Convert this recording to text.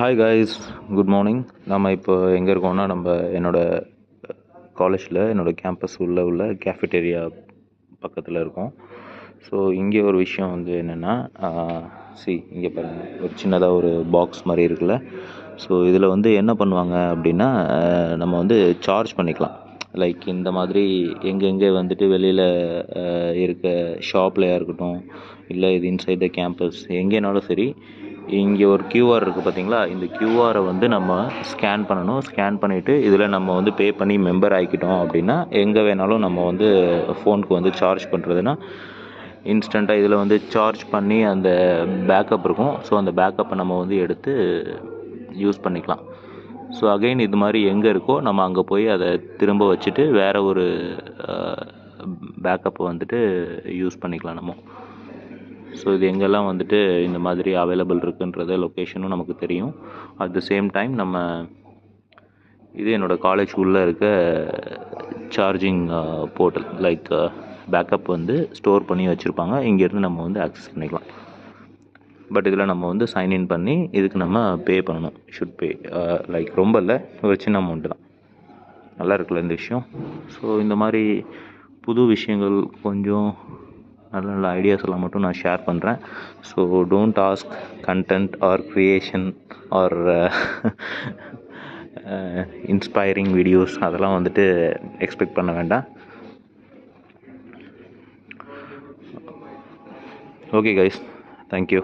Hi guys, good morning. நம்ம இப்போ எங்கே இருக்கோம்னா, என்னோடய காலேஜில் என்னோடய கேம்பஸ் உள்ள கேஃபிடேரியா பக்கத்தில் இருக்கோம். ஸோ இங்கே ஒரு விஷயம் வந்து என்னென்னா, இங்கே பாருங்கள், ஒரு சின்னதாக ஒரு பாக்ஸ் மாதிரி இருக்குல்ல. ஸோ இதில் வந்து என்ன பண்ணுவாங்க அப்படின்னா, நம்ம வந்து சார்ஜ் பண்ணிக்கலாம். லைக் இந்த மாதிரி எங்கெங்கே வந்துட்டு வெளியில் இருக்க ஷாப்லையாக இருக்கட்டும், இல்லை இது இன்சைட் த கேம்பஸ் எங்கேனாலும் சரி, இங்கே ஒரு கியூஆர் இருக்குது பார்த்தீங்களா. இந்த கியூஆரை வந்து நம்ம ஸ்கேன் பண்ணணும். ஸ்கேன் பண்ணிவிட்டு இதில் நம்ம வந்து பே பண்ணி மெம்பர் ஆகிக்கிட்டோம் அப்படின்னா, எங்கே வேணாலும் நம்ம வந்து ஃபோனுக்கு வந்து சார்ஜ் பண்ணுறதுன்னா இன்ஸ்டண்ட்டாக இதில் வந்து சார்ஜ் பண்ணி அந்த பேக்கப் இருக்கும். ஸோ அந்த பேக்கப்பை நம்ம வந்து எடுத்து யூஸ் பண்ணிக்கலாம். ஸோ அகைன் இது மாதிரி எங்கே இருக்கோ நம்ம அங்கே போய் அதை திரும்ப வச்சுட்டு வேறு ஒரு பேக்கப்பை வந்துட்டு யூஸ் பண்ணிக்கலாம் நம்ம. ஸோ இது எங்கெல்லாம் வந்துட்டு இந்த மாதிரி அவைலபிள் இருக்குன்றத லொக்கேஷனும் நமக்கு தெரியும். அட் த சேம் டைம் இது என்னோடய காலேஜ் உள்ளே இருக்க சார்ஜிங் போர்ட்டல், லைக் பேக்கப் வந்து ஸ்டோர் பண்ணி வச்சுருப்பாங்க. இங்கேருந்து நம்ம வந்து ஆக்சஸ் பண்ணிக்கலாம். பட் இதில் நம்ம வந்து சைன்இன் பண்ணி இதுக்கு நம்ம பே பண்ணணும். ஷுட் பே, லைக் ரொம்ப இல்லை, ஒரு சின்ன அமௌண்ட்டு தான். நல்லா இருக்குல்ல இந்த விஷயம். ஸோ இந்த மாதிரி புது விஷயங்கள், கொஞ்சம் நல்ல நல்ல ஐடியாஸ் எல்லாம் மட்டும் நான் ஷேர் பண்ணுறேன். So don't ask content R creation R inspiring videos, அதெல்லாம் வந்துட்டு எக்ஸ்பெக்ட் பண்ண வேண்டாம். Okay guys, thank you.